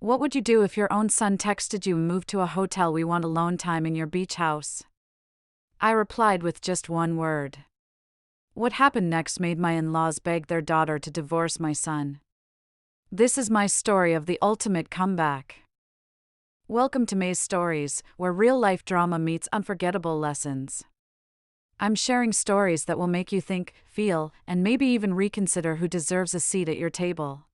What would you do if your own son texted you, "Move to a hotel, we want alone time in your beach house"? I replied with just one word. What happened next made my in-laws beg their daughter to divorce my son. This is my story of the ultimate comeback. Welcome to Maee's Stories, where real-life drama meets unforgettable lessons. I'm sharing stories that will make you think, feel, and maybe even reconsider who deserves a seat at your table.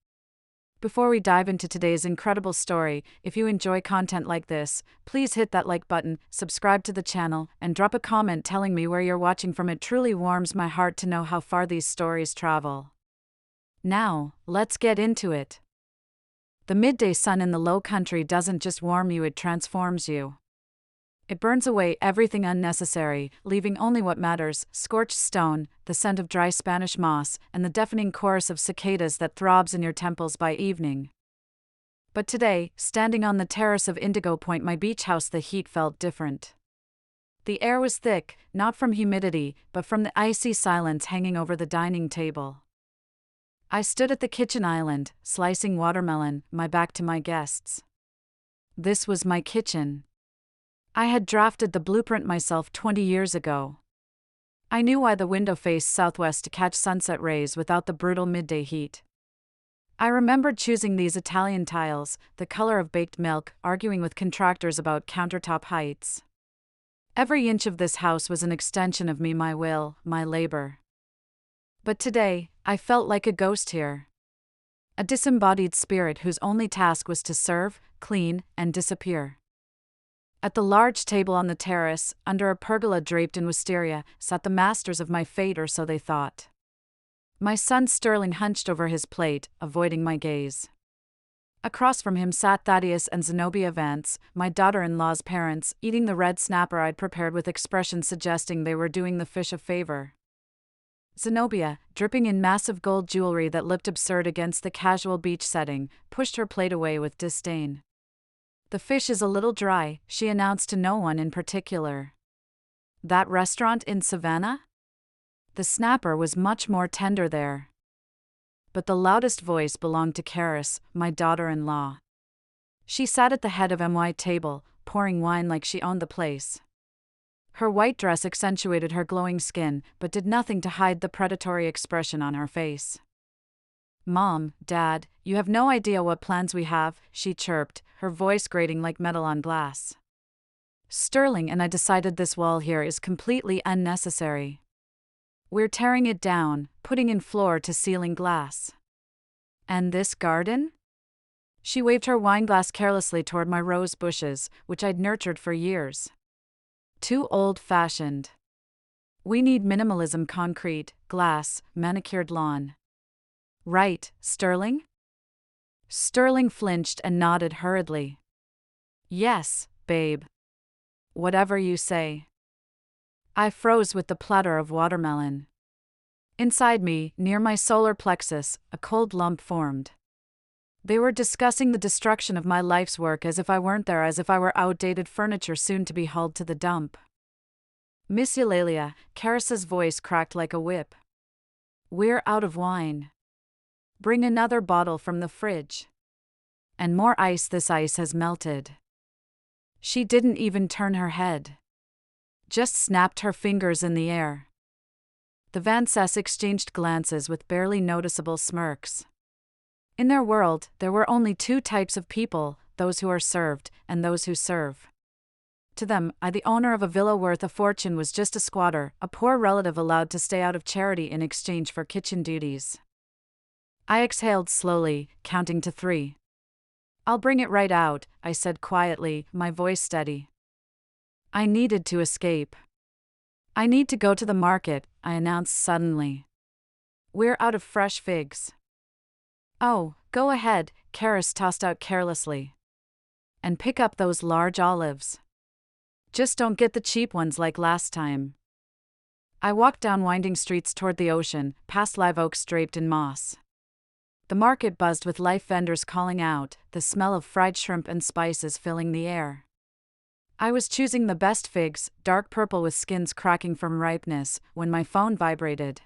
Before we dive into today's incredible story, if you enjoy content like this, please hit that like button, subscribe to the channel, and drop a comment telling me where you're watching from. It truly warms my heart to know how far these stories travel. Now, let's get into it. The midday sun in the low country doesn't just warm you, it transforms you. It burns away everything unnecessary, leaving only what matters: scorched stone, the scent of dry Spanish moss, and the deafening chorus of cicadas that throbs in your temples by evening. But today, standing on the terrace of Indigo Point, my beach house, the heat felt different. The air was thick, not from humidity, but from the icy silence hanging over the dining table. I stood at the kitchen island, slicing watermelon, my back to my guests. This was my kitchen. I had drafted the blueprint myself 20 years ago. I knew why the window faced southwest to catch sunset rays without the brutal midday heat. I remembered choosing these Italian tiles, the color of baked milk, arguing with contractors about countertop heights. Every inch of this house was an extension of me, my will, my labor. But today, I felt like a ghost here. A disembodied spirit whose only task was to serve, clean, and disappear. At the large table on the terrace, under a pergola draped in wisteria, sat the masters of my fate, or so they thought. My son Sterling hunched over his plate, avoiding my gaze. Across from him sat Thaddeus and Zenobia Vance, my daughter-in-law's parents, eating the red snapper I'd prepared with expressions suggesting they were doing the fish a favor. Zenobia, dripping in massive gold jewelry that looked absurd against the casual beach setting, pushed her plate away with disdain. "The fish is a little dry," she announced to no one in particular. That restaurant in Savannah? The snapper was much more tender there. But the loudest voice belonged to Karis, my daughter-in-law. She sat at the head of my table, pouring wine like she owned the place. Her white dress accentuated her glowing skin, but did nothing to hide the predatory expression on her face. "Mom, Dad, you have no idea what plans we have," she chirped, her voice grating like metal on glass. "Sterling and I decided this wall here is completely unnecessary. We're tearing it down, putting in floor-to-ceiling glass. And this garden?" She waved her wineglass carelessly toward my rose bushes, which I'd nurtured for years. "Too old-fashioned. We need minimalism: concrete, glass, manicured lawn." "Right, Sterling?" Sterling flinched and nodded hurriedly. "Yes, babe. Whatever you say." I froze with the platter of watermelon. Inside me, near my solar plexus, a cold lump formed. They were discussing the destruction of my life's work as if I weren't there, as if I were outdated furniture soon to be hauled to the dump. "Miss Eulalia," Karis's voice cracked like a whip. "We're out of wine. Bring another bottle from the fridge. And more ice, this ice has melted." She didn't even turn her head. Just snapped her fingers in the air. The Vances exchanged glances with barely noticeable smirks. In their world, there were only two types of people: those who are served, and those who serve. To them, I, the owner of a villa worth a fortune, was just a squatter, a poor relative allowed to stay out of charity in exchange for kitchen duties. I exhaled slowly, counting to 3. "I'll bring it right out," I said quietly, my voice steady. I needed to escape. "I need to go to the market," I announced suddenly. "We're out of fresh figs." "Oh, go ahead," Karis tossed out carelessly. "And pick up those large olives. Just don't get the cheap ones like last time." I walked down winding streets toward the ocean, past live oaks draped in moss. The market buzzed with life, vendors calling out, the smell of fried shrimp and spices filling the air. I was choosing the best figs, dark purple with skins cracking from ripeness, when my phone vibrated.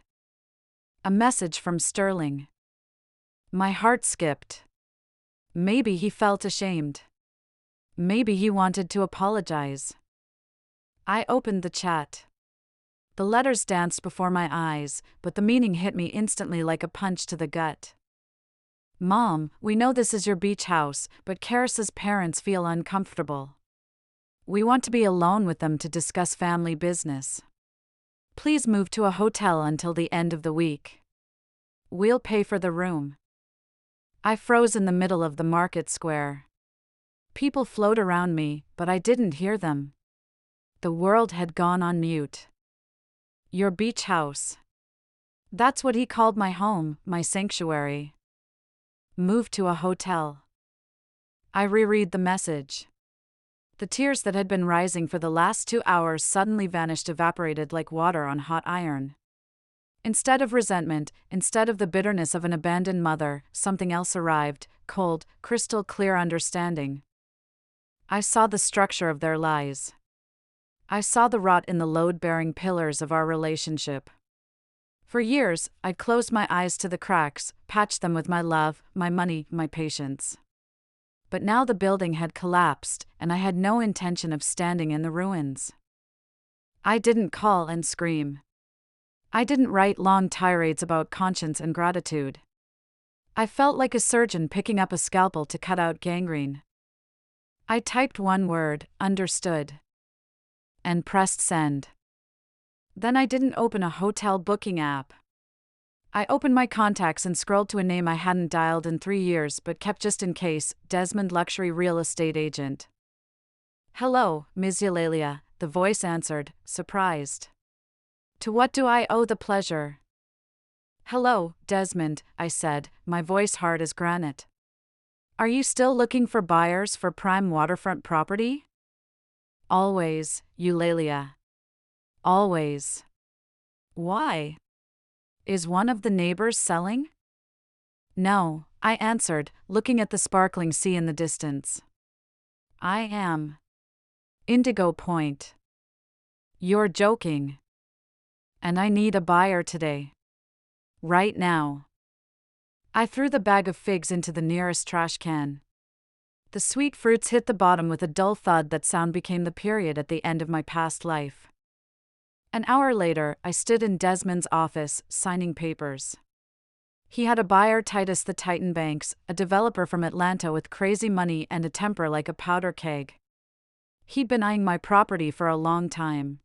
A message from Sterling. My heart skipped. Maybe he felt ashamed. Maybe he wanted to apologize. I opened the chat. The letters danced before my eyes, but the meaning hit me instantly like a punch to the gut. Mom, we know this is your beach house, but Karis's parents feel uncomfortable. We want to be alone with them to discuss family business. Please move to a hotel until the end of the week. We'll pay for the room. I froze in the middle of the market square. People flowed around me, but I didn't hear them. The world had gone on mute. Your beach house. That's what he called my home, my sanctuary. Move to a hotel. I reread the message. The tears that had been rising for the last 2 hours suddenly vanished, evaporated like water on hot iron. Instead of resentment, instead of the bitterness of an abandoned mother, something else arrived, cold, crystal clear understanding. I saw the structure of their lies. I saw the rot in the load-bearing pillars of our relationship. For years, I'd closed my eyes to the cracks, patched them with my love, my money, my patience. But now the building had collapsed, and I had no intention of standing in the ruins. I didn't call and scream. I didn't write long tirades about conscience and gratitude. I felt like a surgeon picking up a scalpel to cut out gangrene. I typed one word, understood, and pressed send. Then I didn't open a hotel booking app. I opened my contacts and scrolled to a name I hadn't dialed in 3 years but kept just in case, Desmond, luxury real estate agent. Hello, Ms. Eulalia, the voice answered, surprised. To what do I owe the pleasure? Hello, Desmond, I said, my voice hard as granite. Are you still looking for buyers for prime waterfront property? Always, Eulalia. Always. Why? Is one of the neighbors selling? No, I answered, looking at the sparkling sea in the distance. I am. Indigo Point. You're joking. And I need a buyer today. Right now. I threw the bag of figs into the nearest trash can. The sweet fruits hit the bottom with a dull thud. That sound became the period at the end of my past life. An hour later, I stood in Desmond's office, signing papers. He had a buyer, Titus the Titan Banks, a developer from Atlanta with crazy money and a temper like a powder keg. He'd been eyeing my property for a long time.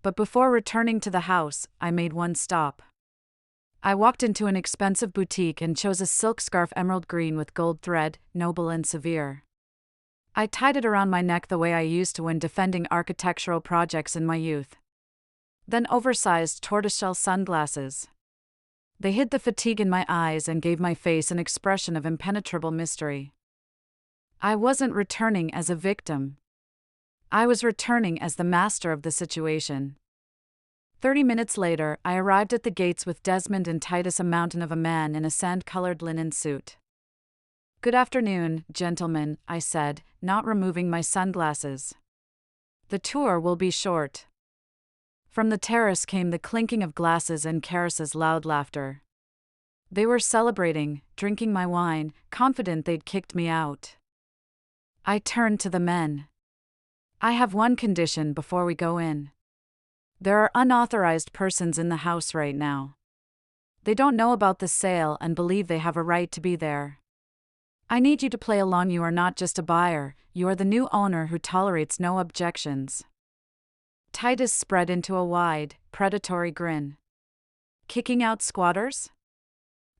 But before returning to the house, I made one stop. I walked into an expensive boutique and chose a silk scarf emerald green with gold thread, noble and severe. I tied it around my neck the way I used to when defending architectural projects in my youth. Then oversized tortoiseshell sunglasses. They hid the fatigue in my eyes and gave my face an expression of impenetrable mystery. I wasn't returning as a victim. I was returning as the master of the situation. 30 minutes later, I arrived at the gates with Desmond and Titus, a mountain of a man in a sand-colored linen suit. Good afternoon, gentlemen, I said, not removing my sunglasses. The tour will be short. From the terrace came the clinking of glasses and Karis's loud laughter. They were celebrating, drinking my wine, confident they'd kicked me out. I turned to the men. I have one condition before we go in. There are unauthorized persons in the house right now. They don't know about the sale and believe they have a right to be there. I need you to play along. You are not just a buyer, you are the new owner who tolerates no objections. Titus spread into a wide, predatory grin. Kicking out squatters?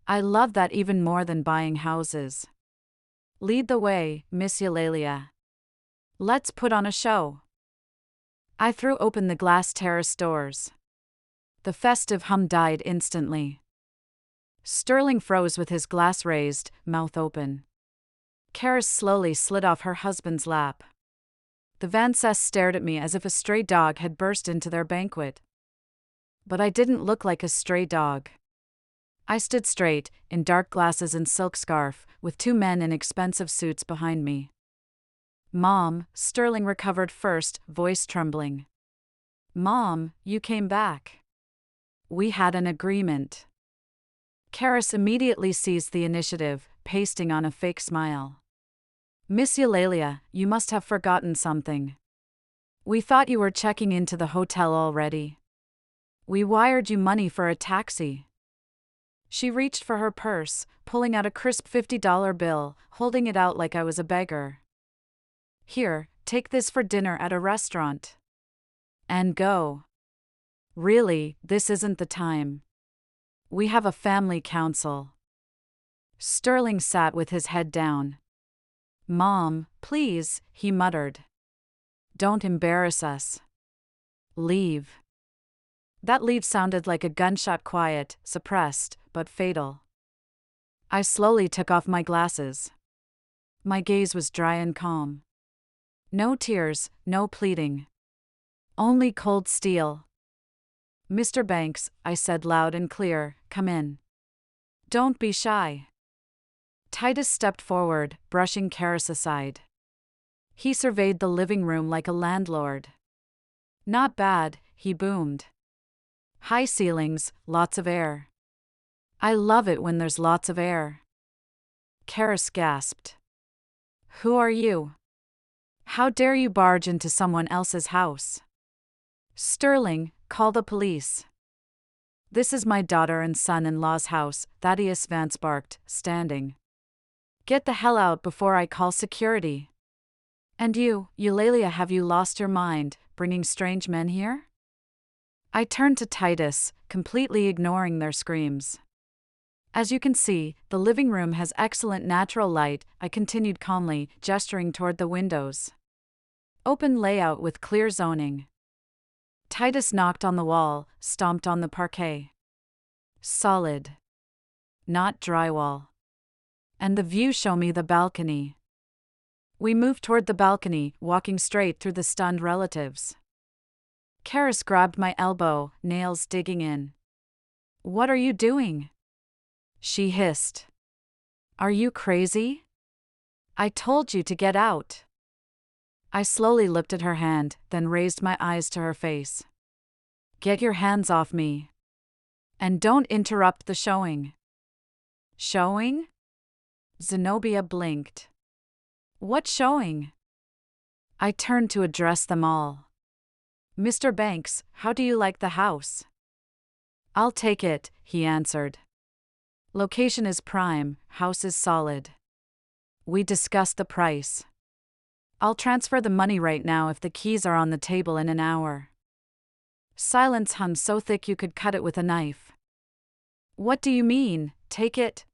I love that even more than buying houses. Lead the way, Miss Eulalia. Let's put on a show. I threw open the glass terrace doors. The festive hum died instantly. Sterling froze with his glass raised, mouth open. Karis slowly slid off her husband's lap. The Vances stared at me as if a stray dog had burst into their banquet. But I didn't look like a stray dog. I stood straight, in dark glasses and silk scarf, with 2 men in expensive suits behind me. Mom, Sterling recovered first, voice trembling. Mom, you came back. We had an agreement. Karis immediately seized the initiative, pasting on a fake smile. Miss Eulalia, you must have forgotten something. We thought you were checking into the hotel already. We wired you money for a taxi. She reached for her purse, pulling out a crisp $50 bill, holding it out like I was a beggar. Here, take this for dinner at a restaurant. And go. Really, this isn't the time. We have a family council. Sterling sat with his head down. Mom, please, he muttered. Don't embarrass us. Leave. That leave sounded like a gunshot, quiet, suppressed, but fatal. I slowly took off my glasses. My gaze was dry and calm. No tears, no pleading. Only cold steel. Mr. Banks, I said loud and clear, come in. Don't be shy. Titus stepped forward, brushing Karis aside. He surveyed the living room like a landlord. Not bad, he boomed. High ceilings, lots of air. I love it when there's lots of air. Karis gasped. Who are you? How dare you barge into someone else's house? Sterling, call the police. This is my daughter and son-in-law's house, Thaddeus Vance barked, standing. Get the hell out before I call security. And you, Eulalia, have you lost your mind, bringing strange men here? I turned to Titus, completely ignoring their screams. As you can see, the living room has excellent natural light, I continued calmly, gesturing toward the windows. Open layout with clear zoning. Titus knocked on the wall, stomped on the parquet. Solid. Not drywall. And the view, show me the balcony. We moved toward the balcony, walking straight through the stunned relatives. Karis grabbed my elbow, nails digging in. What are you doing? She hissed. Are you crazy? I told you to get out. I slowly lifted her hand, then raised my eyes to her face. Get your hands off me. And don't interrupt the showing. Showing? Zenobia blinked. What showing? I turned to address them all. Mr. Banks, how do you like the house? I'll take it, he answered. Location is prime, house is solid. We discussed the price. I'll transfer the money right now if the keys are on the table in an hour. Silence hung so thick you could cut it with a knife. What do you mean, take it?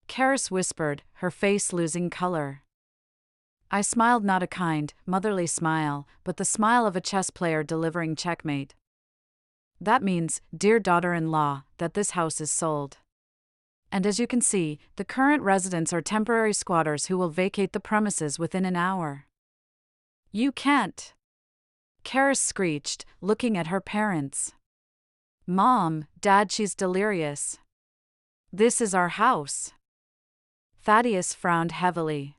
Karis whispered, her face losing color. I smiled, not a kind, motherly smile, but the smile of a chess player delivering checkmate. That means, dear daughter-in-law, that this house is sold. And as you can see, the current residents are temporary squatters who will vacate the premises within an hour. You can't. Karis screeched, looking at her parents. Mom, Dad, she's delirious. This is our house. Thaddeus frowned heavily.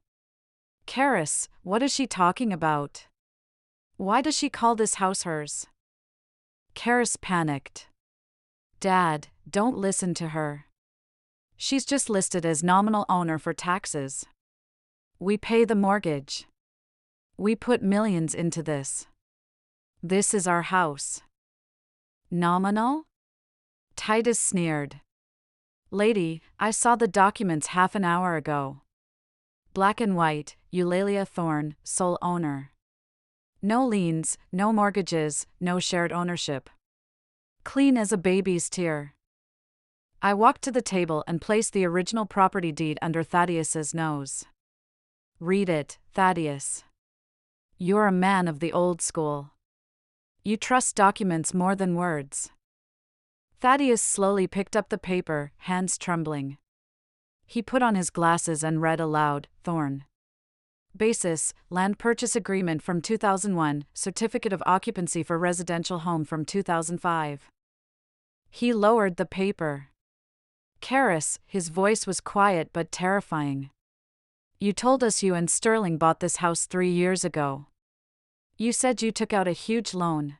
Karis, what is she talking about? Why does she call this house hers? Karis panicked. Dad, don't listen to her. She's just listed as nominal owner for taxes. We pay the mortgage. We put millions into this. This is our house. Nominal? Titus sneered. Lady, I saw the documents half an hour ago. Black and white, Eulalia Thorne, sole owner. No liens, no mortgages, no shared ownership. Clean as a baby's tear. I walked to the table and placed the original property deed under Thaddeus's nose. Read it, Thaddeus. You're a man of the old school. You trust documents more than words. Thaddeus slowly picked up the paper, hands trembling. He put on his glasses and read aloud, Thorne. Basis, land purchase agreement from 2001, certificate of occupancy for residential home from 2005. He lowered the paper. Karis, his voice was quiet but terrifying. You told us you and Sterling bought this house 3 years ago. You said you took out a huge loan.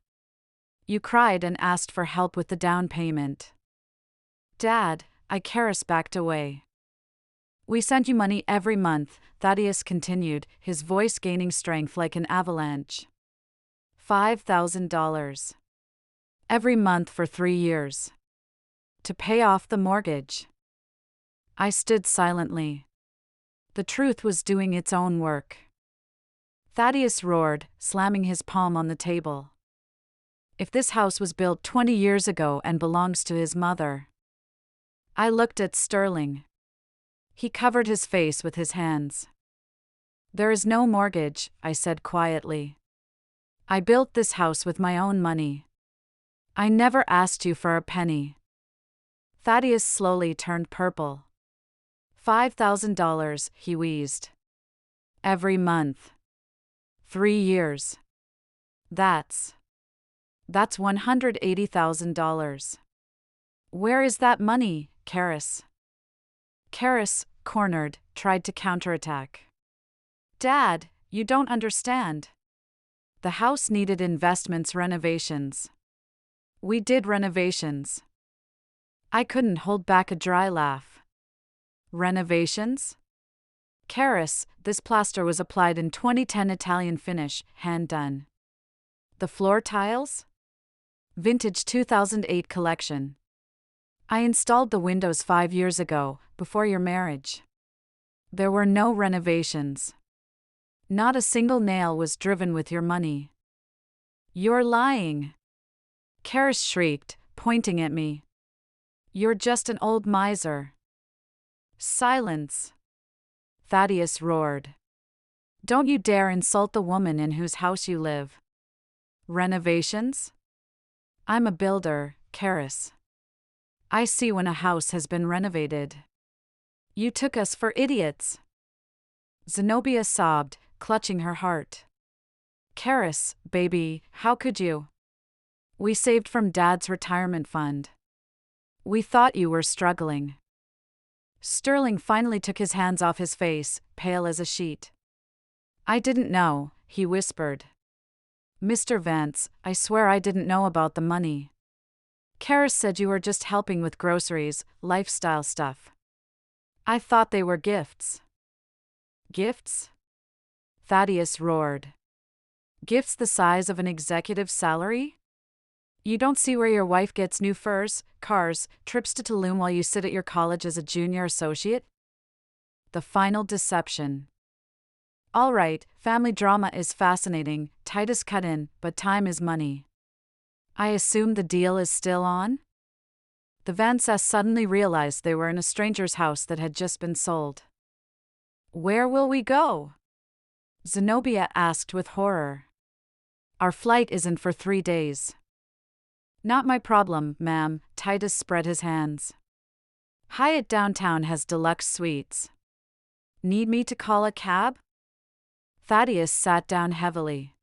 You cried and asked for help with the down payment. Dad, Karis backed away. We send you money every month, Thaddeus continued, his voice gaining strength like an avalanche. $5,000. Every month for 3 years. To pay off the mortgage. I stood silently. The truth was doing its own work. Thaddeus roared, slamming his palm on the table. If this house was built 20 years ago and belongs to his mother. I looked at Sterling. He covered his face with his hands. There is no mortgage, I said quietly. I built this house with my own money. I never asked you for a penny. Thaddeus slowly turned purple. $5,000, he wheezed. Every month. 3 years. That's $180,000. Where is that money, Karis? Karis, cornered, tried to counterattack. Dad, you don't understand. The house needed investments, renovations. We did renovations. I couldn't hold back a dry laugh. Renovations? Karis, this plaster was applied in 2010 Italian finish, hand done. The floor tiles? Vintage 2008 collection. I installed the windows 5 years ago, before your marriage. There were no renovations. Not a single nail was driven with your money. You're lying. Karis shrieked, pointing at me. You're just an old miser. Silence. Thaddeus roared. Don't you dare insult the woman in whose house you live. Renovations? I'm a builder, Karis. I see when a house has been renovated. You took us for idiots. Zenobia sobbed, clutching her heart. Karis, baby, how could you? We saved from Dad's retirement fund. We thought you were struggling. Sterling finally took his hands off his face, pale as a sheet. I didn't know, he whispered. Mr. Vance, I swear I didn't know about the money. Karis said you were just helping with groceries, lifestyle stuff. I thought they were gifts. Gifts? Thaddeus roared. Gifts the size of an executive's salary? You don't see where your wife gets new furs, cars, trips to Tulum while you sit at your college as a junior associate? The final deception. All right, family drama is fascinating, Titus cut in, but time is money. I assume the deal is still on? The Vances suddenly realized they were in a stranger's house that had just been sold. Where will we go? Zenobia asked with horror. Our flight isn't for 3 days. Not my problem, ma'am, Titus spread his hands. Hyatt downtown has deluxe suites. Need me to call a cab? Thaddeus sat down heavily.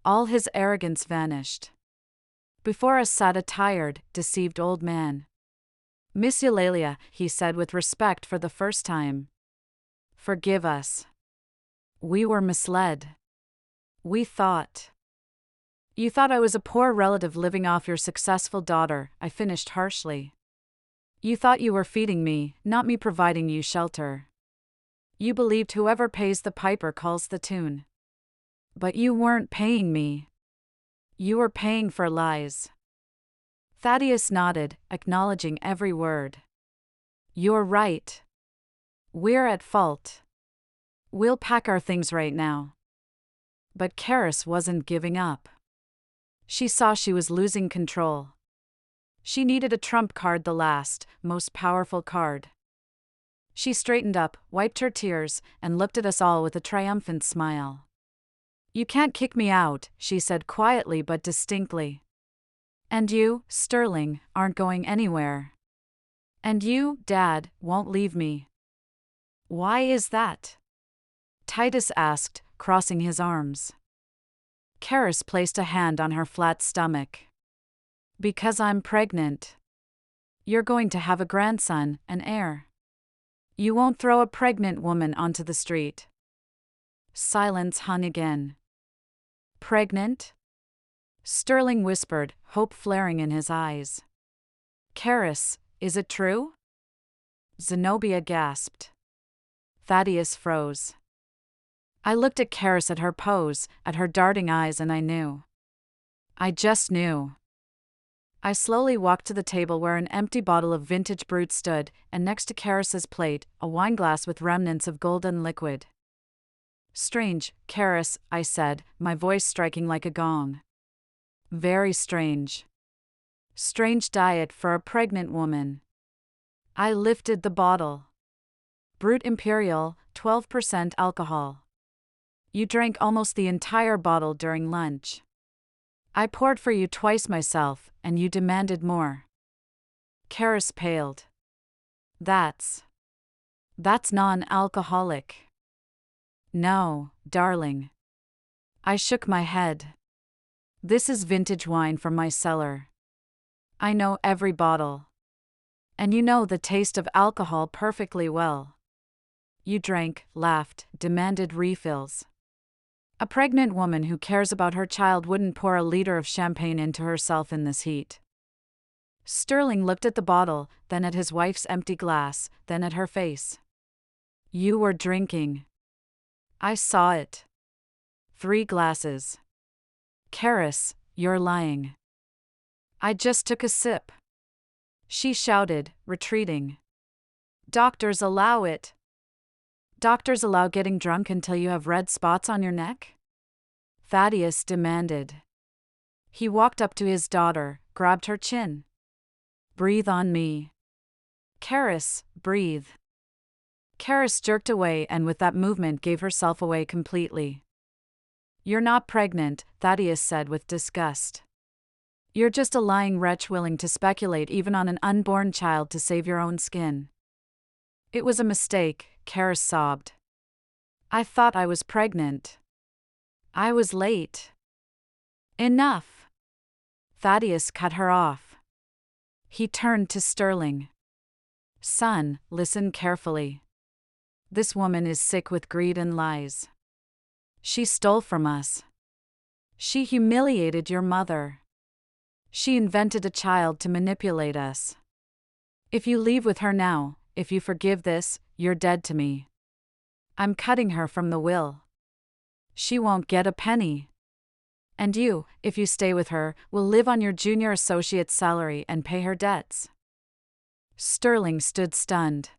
All his arrogance vanished. Before us sat a tired, deceived old man. Miss Eulalia, he said with respect for the first time. Forgive us. We were misled. We thought. You thought I was a poor relative living off your successful daughter, I finished harshly. You thought you were feeding me, not me providing you shelter. You believed whoever pays the piper calls the tune. But you weren't paying me. You were paying for lies. Thaddeus nodded, acknowledging every word. You're right. We're at fault. We'll pack our things right now. But Karis wasn't giving up. She saw she was losing control. She needed a trump card, the last, most powerful card. She straightened up, wiped her tears, and looked at us all with a triumphant smile. You can't kick me out, she said quietly but distinctly. And you, Sterling, aren't going anywhere. And you, Dad, won't leave me. Why is that? Titus asked, crossing his arms. Karis placed a hand on her flat stomach. Because I'm pregnant. You're going to have a grandson, an heir. You won't throw a pregnant woman onto the street. Silence hung again. Pregnant? Sterling whispered, hope flaring in his eyes. Karis, is it true? Zenobia gasped. Thaddeus froze. I looked at Karis, at her pose, at her darting eyes, and I knew. I just knew. I slowly walked to the table where an empty bottle of vintage brut stood, and next to Karis's plate, a wineglass with remnants of golden liquid. Strange, Karis, I said, my voice striking like a gong. Very strange. Strange diet for a pregnant woman. I lifted the bottle. Brut Imperial, 12% alcohol. You drank almost the entire bottle during lunch. I poured for you twice myself, and you demanded more. Karis paled. That's non-alcoholic. No, darling. I shook my head. This is vintage wine from my cellar. I know every bottle. And you know the taste of alcohol perfectly well. You drank, laughed, demanded refills. A pregnant woman who cares about her child wouldn't pour a liter of champagne into herself in this heat. Sterling looked at the bottle, then at his wife's empty glass, then at her face. You were drinking. I saw it. 3 glasses. Karis, you're lying. I just took a sip. She shouted, retreating. Doctors allow it. Doctors allow getting drunk until you have red spots on your neck? Thaddeus demanded. He walked up to his daughter, grabbed her chin. Breathe on me. Karis, breathe. Karis jerked away and with that movement gave herself away completely. You're not pregnant, Thaddeus said with disgust. You're just a lying wretch willing to speculate even on an unborn child to save your own skin. It was a mistake, Karis sobbed. I thought I was pregnant. I was late. Enough. Thaddeus cut her off. He turned to Sterling. Son, listen carefully. This woman is sick with greed and lies. She stole from us. She humiliated your mother. She invented a child to manipulate us. If you leave with her now, if you forgive this, you're dead to me. I'm cutting her from the will. She won't get a penny. And you, if you stay with her, will live on your junior associate's salary and pay her debts. Sterling stood stunned.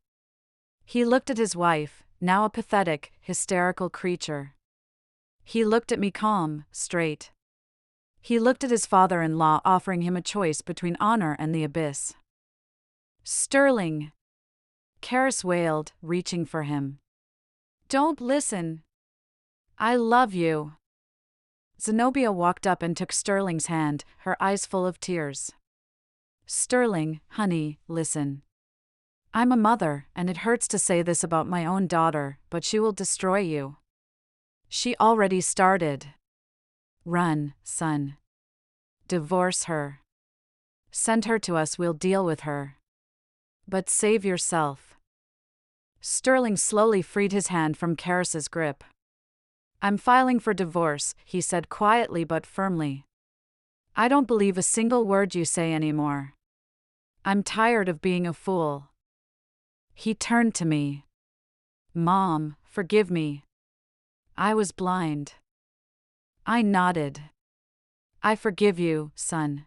He looked at his wife, now a pathetic, hysterical creature. He looked at me calm, straight. He looked at his father-in-law offering him a choice between honor and the abyss. Sterling! Karis wailed, reaching for him. Don't listen. I love you. Zenobia walked up and took Sterling's hand, her eyes full of tears. Sterling, honey, listen. I'm a mother, and it hurts to say this about my own daughter, but she will destroy you. She already started. Run, son. Divorce her. Send her to us, we'll deal with her. But save yourself. Sterling slowly freed his hand from Karis's grip. I'm filing for divorce, he said quietly but firmly. I don't believe a single word you say anymore. I'm tired of being a fool. He turned to me. Mom, forgive me. I was blind. I nodded. I forgive you, son.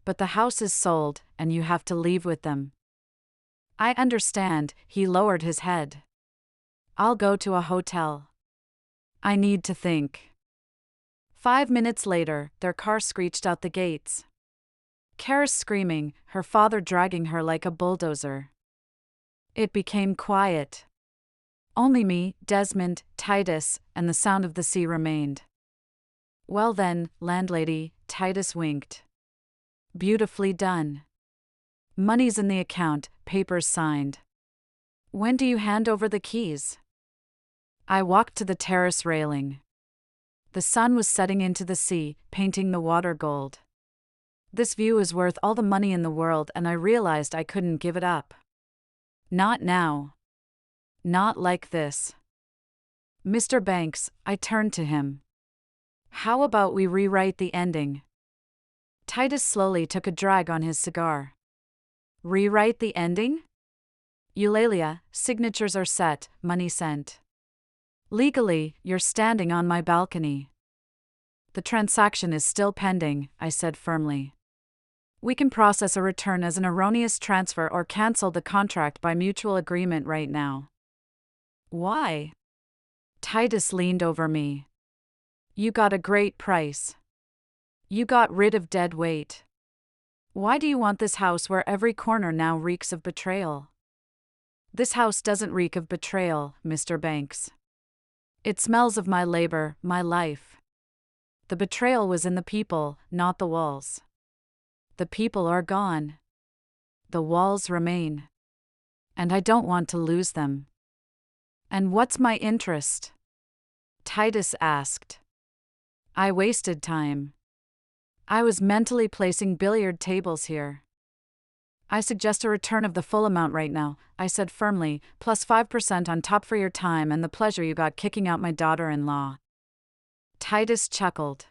But the house is sold, and you have to leave with them. I understand, he lowered his head. I'll go to a hotel. I need to think. 5 minutes later, their car screeched out the gates. Karis screaming, her father dragging her like a bulldozer. It became quiet. Only me, Desmond, Titus, and the sound of the sea remained. Well then, landlady, Titus winked. Beautifully done. Money's in the account, papers signed. When do you hand over the keys? I walked to the terrace railing. The sun was setting into the sea, painting the water gold. This view is worth all the money in the world, and I realized I couldn't give it up. Not now. Not like this. Mr. Banks, I turned to him. How about we rewrite the ending? Titus slowly took a drag on his cigar. Rewrite the ending? Eulalia, signatures are set, money sent. Legally, you're standing on my balcony. The transaction is still pending, I said firmly. We can process a return as an erroneous transfer or cancel the contract by mutual agreement right now. Why? Titus leaned over me. You got a great price. You got rid of dead weight. Why do you want this house where every corner now reeks of betrayal? This house doesn't reek of betrayal, Mr. Banks. It smells of my labor, my life. The betrayal was in the people, not the walls. The people are gone. The walls remain. And I don't want to lose them. And what's my interest? Titus asked. I wasted time. I was mentally placing billiard tables here. I suggest a return of the full amount right now, I said firmly, plus 5% on top for your time and the pleasure you got kicking out my daughter-in-law. Titus chuckled.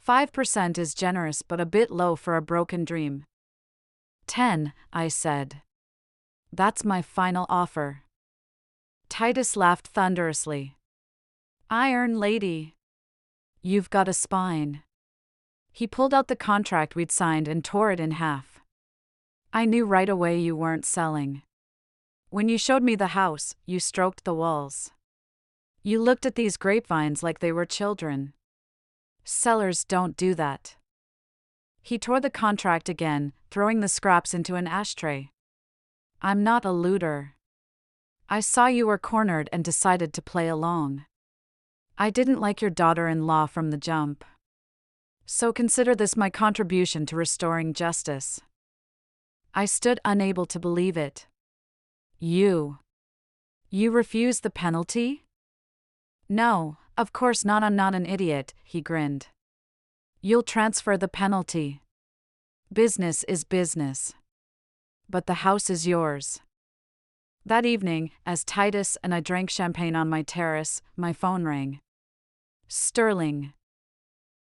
5% is generous but a bit low for a broken dream. 10, I said. That's my final offer. Titus laughed thunderously. Iron lady. You've got a spine. He pulled out the contract we'd signed and tore it in half. I knew right away you weren't selling. When you showed me the house, you stroked the walls. You looked at these grapevines like they were children. Sellers don't do that. He tore the contract again, throwing the scraps into an ashtray. I'm not a looter. I saw you were cornered and decided to play along. I didn't like your daughter-in-law from the jump. So consider this my contribution to restoring justice. I stood unable to believe it. You refused the penalty? No, of course not. I'm not an idiot, he grinned. You'll transfer the penalty. Business is business. But the house is yours. That evening, as Titus and I drank champagne on my terrace, my phone rang. Sterling.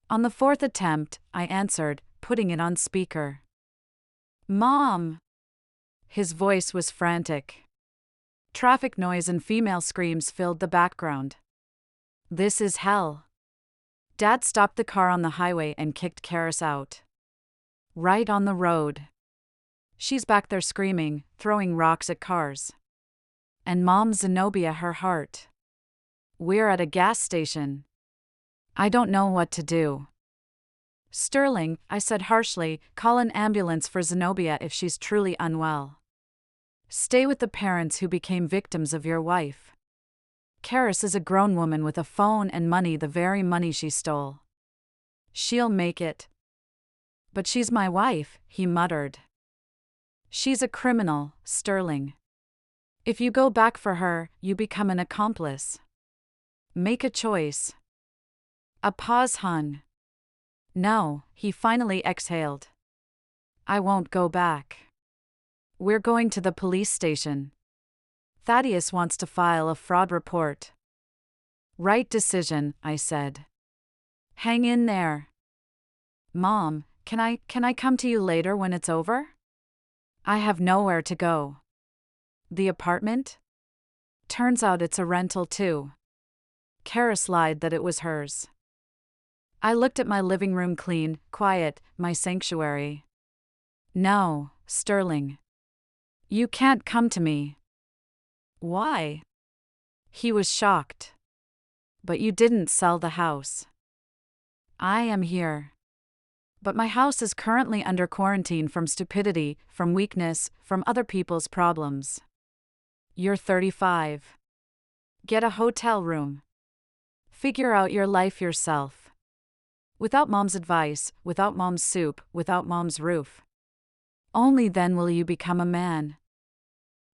On the fourth attempt, I answered, putting it on speaker. Mom! His voice was frantic. Traffic noise and female screams filled the background. This is hell. Dad stopped the car on the highway and kicked Karis out. Right on the road. She's back there screaming, throwing rocks at cars. And Mom Zenobia her heart. We're at a gas station. I don't know what to do. Sterling, I said harshly, call an ambulance for Zenobia if she's truly unwell. Stay with the parents who became victims of your wife. Karis is a grown woman with a phone and money, the very money she stole. She'll make it. But she's my wife, he muttered. She's a criminal, Sterling. If you go back for her, you become an accomplice. Make a choice. A pause hung. No, he finally exhaled. I won't go back. We're going to the police station. Thaddeus wants to file a fraud report. Right decision, I said. Hang in there. Mom, can I come to you later when it's over? I have nowhere to go. The apartment? Turns out it's a rental too. Karis lied that it was hers. I looked at my living room, clean, quiet, my sanctuary. No, Sterling. You can't come to me. Why? He was shocked. But you didn't sell the house. I am here. But my house is currently under quarantine from stupidity, from weakness, from other people's problems. You're 35. Get a hotel room. Figure out your life yourself. Without Mom's advice, without Mom's soup, without Mom's roof. Only then will you become a man.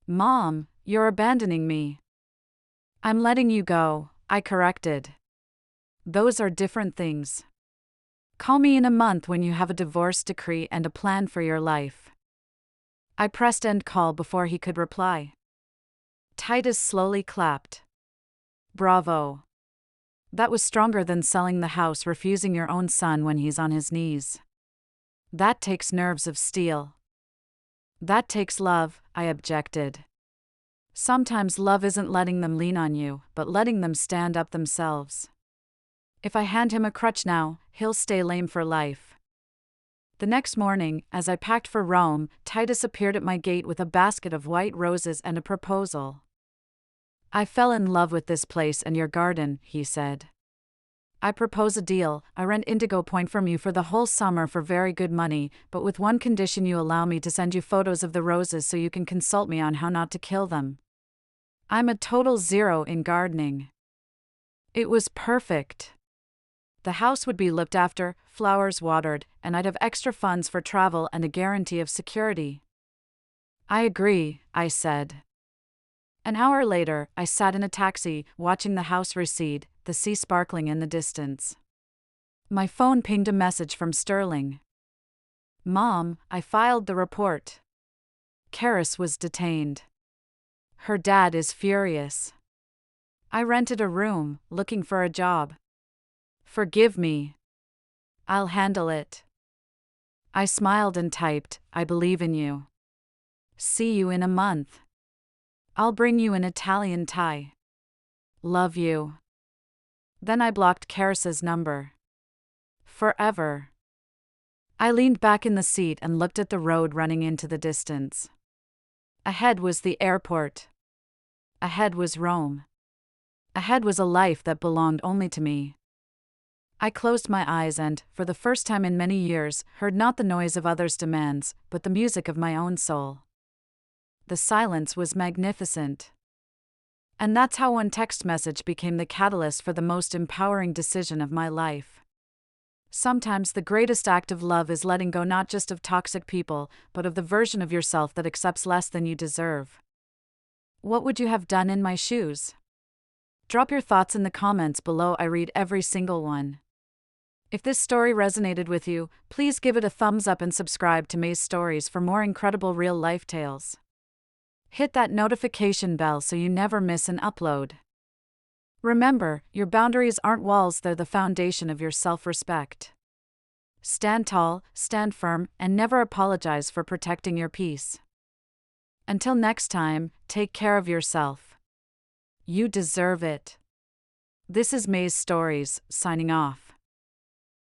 Mom, you're abandoning me. I'm letting you go, I corrected. Those are different things. Call me in a month when you have a divorce decree and a plan for your life. I pressed end call before he could reply. Titus slowly clapped. Bravo. That was stronger than selling the house, refusing your own son when he's on his knees. That takes nerves of steel. That takes love, I objected. Sometimes love isn't letting them lean on you, but letting them stand up themselves. If I hand him a crutch now, he'll stay lame for life. The next morning, as I packed for Rome, Titus appeared at my gate with a basket of white roses and a proposal. "I fell in love with this place and your garden," he said. "I propose a deal. I rent Indigo Point from you for the whole summer for very good money, but with one condition: you allow me to send you photos of the roses so you can consult me on how not to kill them. I'm a total zero in gardening." It was perfect. The house would be looked after, flowers watered, and I'd have extra funds for travel and a guarantee of security. "I agree," I said. An hour later, I sat in a taxi, watching the house recede, the sea sparkling in the distance. My phone pinged a message from Sterling. "Mom, I filed the report. Karis was detained. Her dad is furious. I rented a room, looking for a job. Forgive me. I'll handle it." I smiled and typed, "I believe in you. See you in a month. I'll bring you an Italian tie. Love you." Then I blocked Karis's number. Forever. I leaned back in the seat and looked at the road running into the distance. Ahead was the airport. Ahead was Rome. Ahead was a life that belonged only to me. I closed my eyes and, for the first time in many years, heard not the noise of others' demands, but the music of my own soul. The silence was magnificent. And that's how one text message became the catalyst for the most empowering decision of my life. Sometimes the greatest act of love is letting go not just of toxic people, but of the version of yourself that accepts less than you deserve. What would you have done in my shoes? Drop your thoughts in the comments below. I read every single one. If this story resonated with you, please give it a thumbs up and subscribe to Maee's Stories for more incredible real-life tales. Hit that notification bell so you never miss an upload. Remember, your boundaries aren't walls, they're the foundation of your self-respect. Stand tall, stand firm, and never apologize for protecting your peace. Until next time, take care of yourself. You deserve it. This is Maee's Stories, signing off.